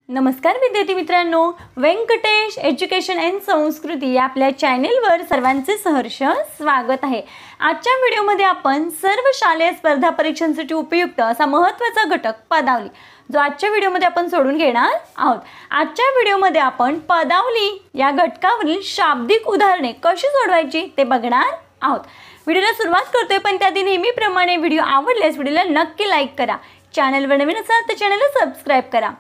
नमस्कार विद्यार्थी मित्रांनो, व्यंकटेश एज्युकेशन अँड संस्कृती या आपल्या चॅनेलवर सर्वांचे सहर्ष स्वागत आहे। आजच्या व्हिडिओमध्ये आपण सर्व शालेय स्पर्धा परीक्षांसाठी उपयुक्त असा महत्त्वाचा घटक पदावली जो आजच्या व्हिडिओमध्ये आपण सोडून घेणार आहोत। आजच्या व्हिडिओमध्ये आपण पदावली या घटकावरील शाब्दिक उदाहरणे कशी सोडवायची ते बघणार आहोत। व्हिडिओला सुरुवात करतोय, पण त्याआधी नेहमीप्रमाणे व्हिडिओ आवडल्यास व्हिडिओला नक्की लाईक करा। चॅनलवर नवीन असाल तर चॅनलला सबस्क्राइब करा।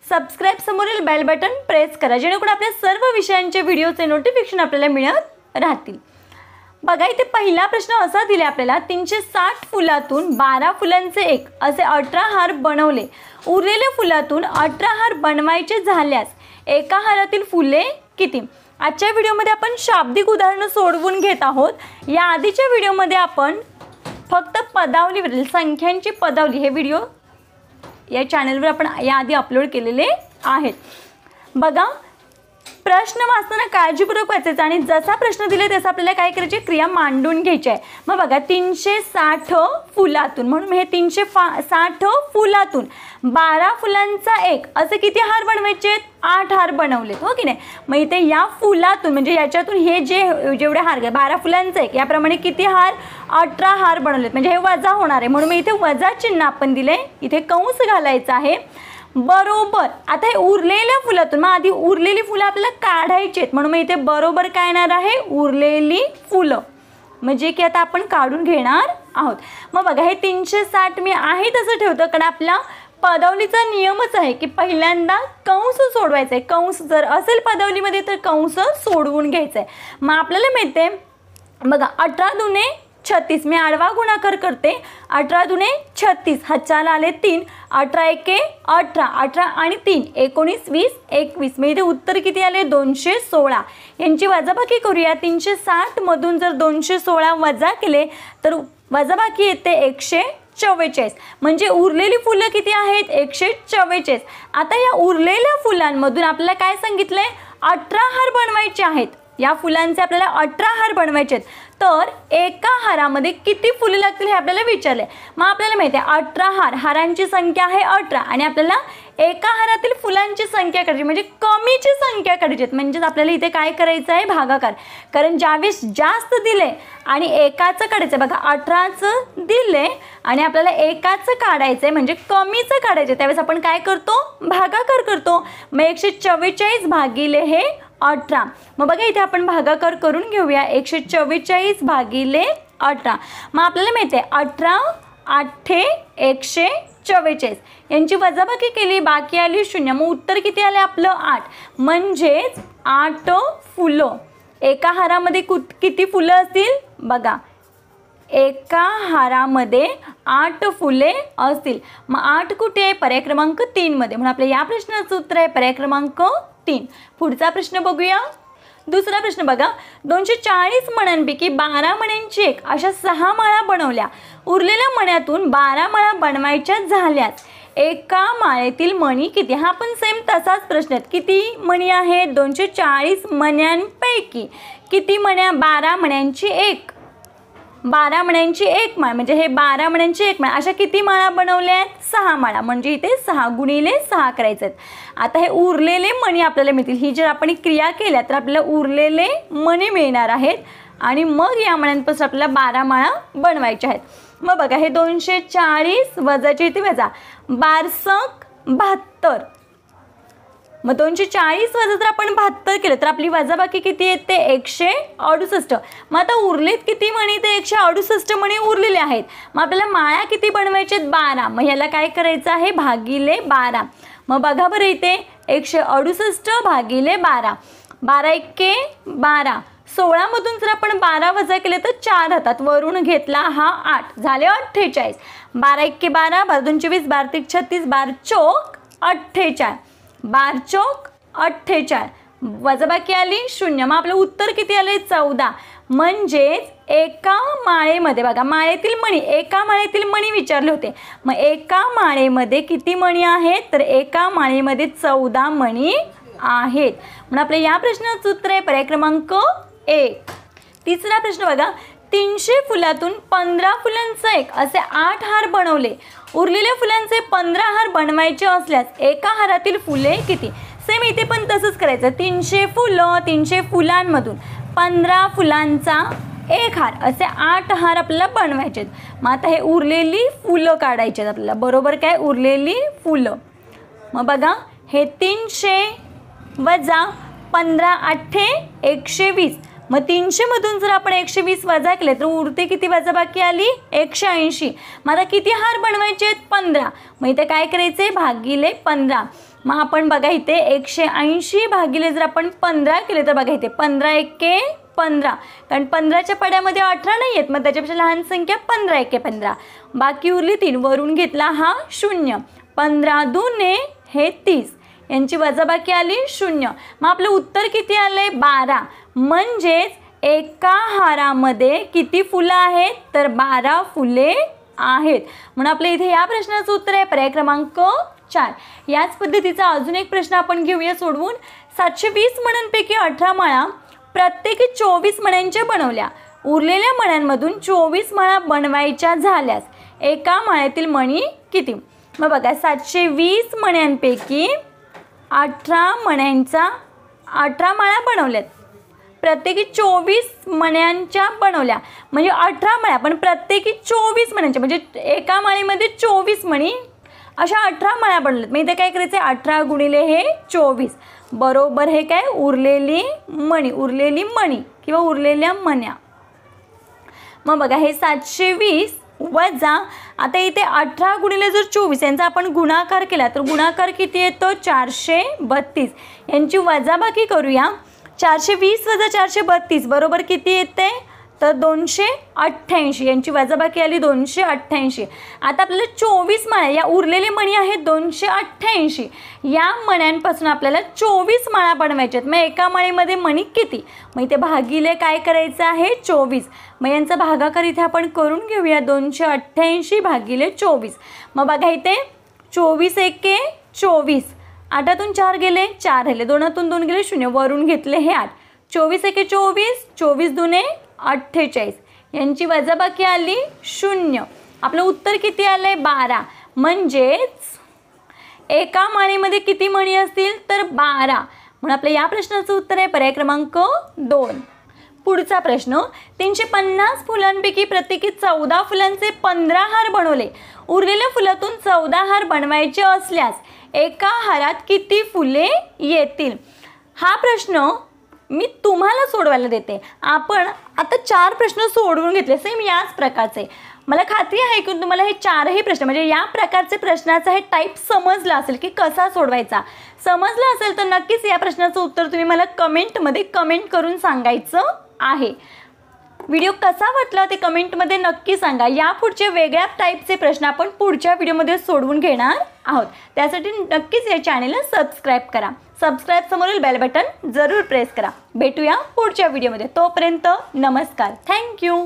सबस्क्राइब समोरील बेल बटन प्रेस करा, जेणेकरून आपल्या सर्व विषयांचे व्हिडिओचे नोटिफिकेशन आपल्याला मिळत राहतील। बघा, इथे पहिला प्रश्न असा दिला आपल्याला, 360 फुलातून 12 फुलांचे एक असे 18 हार बनवले। उरलेल्या फुलातून 18 हार बनवायचे झाल्यास एका हारातील फुले किती? आजच्या व्हिडिओमध्ये आपण शाब्दिक उदाहरण सोडवून घेत आहोत। या आधीच्या व्हिडिओमध्ये आपण फक्त पदावलीवरील संख्यांची पदावली हे व्हिडिओ या चॅनलवर आपण याआधी अपलोड केलेले आहेत। बघा, प्रश्न वाचताना काळजीपूर्वक वाचायचा आणि जसा प्रश्न दिले तसा आपल्याला काय करायची, क्रिया मांडून घ्यायची आहे। मग बघा, 360 फुलातून, म्हणून हे 360 फुलातून 12 फुलांचा एक असे किती हार बनवायचे? 8 हार बनवलेत, हो की नाही? मग इथे या फुलातून म्हणजे याच्यातून हे जेवढे हार 12 फुलांचा एक याप्रमाणे किती हार? 18 हार बनवलेत, म्हणजे हे वजा होणार आहे, म्हणून मी इथे वजा चिन्ह आपण दिले, इथे कंस घालायचा आहे। बरोबर, आता हे उरलेल्या फुलातून, मग आधी उरलेली फुलं आपल्याला काढायची आहेत, म्हणून मग इथे बरोबर काय येणार आहे? उरलेली फुलं, म्हणजे की आता आपण काढून घेणार आहोत। मग बघा, हे 360 मी आहे तसं ठेवतो, कारण आपला पदावलीचा नियमच आहे की पहिल्यांदा कंस सोडवायचा आहे। कंस जर असेल पदावलीमध्ये तर कंस सोडवून घ्यायचा आहे। मग आपल्याला मिळते बघा, 18 दुने 36, मी आडवा गुणाकार करते, 18 दुने 36, हातच्याला आले 3, 18 एके 18, 18 आणि 3 19 20 21, मग इथे उत्तर किती आले? 216। यांची वजाबाकी करूया। 360 मधून जर 216 वजा केले तर वजाबाकी येते 144, म्हणजे उरलेली फुलं किती आहेत? 144। आता या उरलेल्या फुलांमधून आपल्याला काय सांगितलंय? 18 हार बनवायचे आहेत। या फुलांचे आपल्याला 18 हार बनवायचे आहेत, तर एका हारामध्ये किती फुले लागतील हे आपल्याला विचारले। मग आपल्याला माहिती आहे 18 हार, हारांची संख्या आहे 18 आणि आपल्याला एका हारातील फुलांची संख्या काढायची, म्हणजे कमीची संख्या काढायची, म्हणजेच आपल्याला इथे काय करायचं आहे? भागाकार। कारण ज्यावेळेस जास्त दिले आणि एकाचं काढायचं, बघा 18चं दिले आणि आपल्याला एकाचं काढायचं आहे म्हणजे कमीचं काढायचं, त्यावेळेस आपण काय करतो? भागाकार करतो। मग 144 भागिले हे 18, मग बघा इथे आपण भागाकार करून घेऊया। 144 भागिले 18, मग आपल्याला माहिती आहे 18 8 144, यांची वजाबाकी केली, बाकी आली 0, मग उत्तर किती आले आपलं? 8, म्हणजेच 8 फुलं। एका हारामध्ये किती फुलं असतील? बघा, एका हारामध्ये 8 फुले असतील। मग 8 कुठे आहे? पर्याय क्रमांक 3 मध्ये, म्हणून आपल्या या प्रश्नाचं उत्तर आहे पर्याय क्रमांक 3। पुढचा प्रश्न बघूया। दुसरा प्रश्न बघा, 240 मण्यांपैकी 12 मण्यांची एक अशा 6 माळा बनवल्या। उरलेल्या मण्यातून 12 माळा बनवायच्या झाल्यास एका माळेतील मणी किती? हा पण सेम तसाच प्रश्न आहे। किती मणी आहेत? 240 मण्यांपैकी किती मण्या? 12 मण्यांची एक, 12 मण्यांची एक माळ, म्हणजे हे 12 मण्यांची एक माळ, अशा किती माळा बनवल्या आहेत? 6 माळा, म्हणजे इथे 6 गुणिले 6 करायचे आहेत। आता हे उरलेले मणी आपल्याला मिळतील, ही जर आपण क्रिया केल्या तर आपल्याला उरलेले मणी मिळणार आहेत आणि मग या मण्यांपासून आपल्याला 12 माळा बनवायच्या आहेत। मग बघा, हे 240 वजाचे इथे वजा 12 72, मग 240 वजा जर आपण 72 केलं तर आपली वजाबाकी किती येते? 168। मग आता उरलेत किती मणी? ते 168 मणी उरलेले आहेत। मग आपल्याला माळा किती बनवायचे? 12, मग ह्याला काय करायचं आहे? भागिले 12। मग बघा बरं, इथे 168 भागिले 12, 12 एके 12, 16 मधून जर आपण 12 वजा केले तर 4 हातात, वरून घेतला हा 8, झाले 48। 12 एके 12, 12 2 24, 12 3 36, 12 चौक 48, 12 चौक 48, वजाबाकी आली 0, मग आपलं उत्तर किती आले? 14। म्हणजेच एका माळेमध्ये, बघा माळेतील मणी, एका माळेतील मणी विचारले होते, मग एका माळेमध्ये किती मणी आहेत? तर एका माळेमध्ये 14 मणी आहेत, म्हणून आपल्या या प्रश्नाचं उत्तर आहे पर्याय क्रमांक 1। तिसरा प्रश्न बघा, 300 फुलातून 15 फुलांचा एक असे 8 हार बनवले। उरलेल्या फुलांचे 15 हार बनवायचे असल्यास एका हारातील फुले किती? सेम इथे पण तसंच करायचं. 300 फुलं, 300 फुलांमधून 15 फुलांचा एक हार, असे 8 हार आपल्याला बनवायचे आहेत. मग आता हे उरलेली फुलं काढायची आहेत आपल्याला. बरोबर काय? उरलेली फुलं. मग बघा, हे 300 वजा 15 8 120. मग 300 मधून जर आपण 120 वजा केले तर उरते किती वजाबाकी आली? 180. मग आता किती हार बनवायचे आहेत? 15. मग इथे काय करायचे? भागिले 15. मग आपण बघा इथे 180 भागिले जर आपण 15 केले तर बघा इथे 15 एके 15, कारण 15च्या पाड्यामध्ये 18 नाही आहेत. मग त्याच्यापेक्षा लहान संख्या 15 एके 15. बाकी उरली 3. वरून घेतला हा 0. 15 दुने हे 30. यांची वजाबाकी आली 0. मग आपलं उत्तर किती आलंय? 12. म्हणजेच एका हारामध्ये किती फुलं आहेत? तर 12 फुले आहेत. म्हणून आपल्या इथे या प्रश्नाचं उत्तर आहे पर्याय क्रमांक 4. याच पद्धतीचा अजून एक प्रश्न आपण घेऊया सोडवून. 720 मण्यांपैकी 18 माळा प्रत्येकी 24 मण्यांच्या बनवल्या. उरलेल्या मण्यांमधून 24 माळा बनवायच्या झाल्यास एका माळ्यातील मणी किती? मग बघा, 720 मण्यांपैकी 18 माळा बनवल्यात. प्रत्येकी 24 मण्यांच्या बनवल्या म्हणजे 18 माळ्या, पण प्रत्येकी 24 मण्यांच्या म्हणजे एका माळीमध्ये 24 मणी, अशा 18 माळ्या बनवल्यात. मग इथे काय करायचं? 18 गुणिले हे 24 बरोबर हे काय? उरलेली मणी किंवा उरलेल्या मण्या. मग बघा, हे 720 वजा आता इथे 18 गुणिले जर 24 यांचा आपण गुणाकार केला तर गुणाकार किती येतो? 432. यांची वजाबाकी करूया. 420 वजा 432 बरोबर किती येते? तर 288. यांची वजाबाकी आली 288. आता आपल्याला 24 माळ्या, या उरलेले मणी आहेत 288. या मण्यांपासून आपल्याला 24 माळा बनवायच्या आहेत. मग एका माळीमध्ये मणी किती? मग इथे भागिले काय करायचं आहे? 24. मग यांचा भागाकार इथे आपण करून घेऊया. 288 भागिले 24. मग बघा इथे 24 एके 24. 8तून 4 गेले, 4 राहिले, 2तून 2 गेले 0, वरून घेतले हे 8. 24 एके 24, 24 दुने 48. यांची वजाबाकी आली 0. आपलं उत्तर किती आलंय? 12. म्हणजेच एका माळीमध्ये किती मणी असतील? तर 12. म्हणून आपल्या या प्रश्नाचं उत्तर आहे पर्याय क्रमांक 2. पुढचा प्रश्न. 350 फुलांपैकी प्रत्येकी 14 फुलांचे 15 हार बनवले. उरलेल्या फुलातून 14 हार बनवायचे असल्यास एका हारात किती फुले येतील? हा प्रश्न मी तुम्हाला सोडवायला देते. आपण आता 4 प्रश्न सोडवून घेतले सेम याच प्रकारचे. मला खात्री आहे की तुम्हाला हे 4ही प्रश्न म्हणजे या प्रकारचे प्रश्नाचा हे टाईप समजला असेल की कसा सोडवायचा. समजला असेल तर नक्कीच या प्रश्नाचं उत्तर तुम्ही मला कमेंटमध्ये कमेंट करून सांगायचं आहे. व्हिडिओ कसा वाटला ते कमेंटमध्ये नक्की सांगा. या पुढचे वेगळ्या टाईपचे प्रश्न आपण पुढच्या व्हिडिओमध्ये सोडवून घेणार आहोत. त्यासाठी नक्कीच या चॅनेलला सबस्क्राईब करा. सबस्क्राईब समोरील बेल बटन जरूर प्रेस करा. भेटूया पुढच्या व्हिडिओमध्ये. तोपर्यंत नमस्कार. थँक्यू.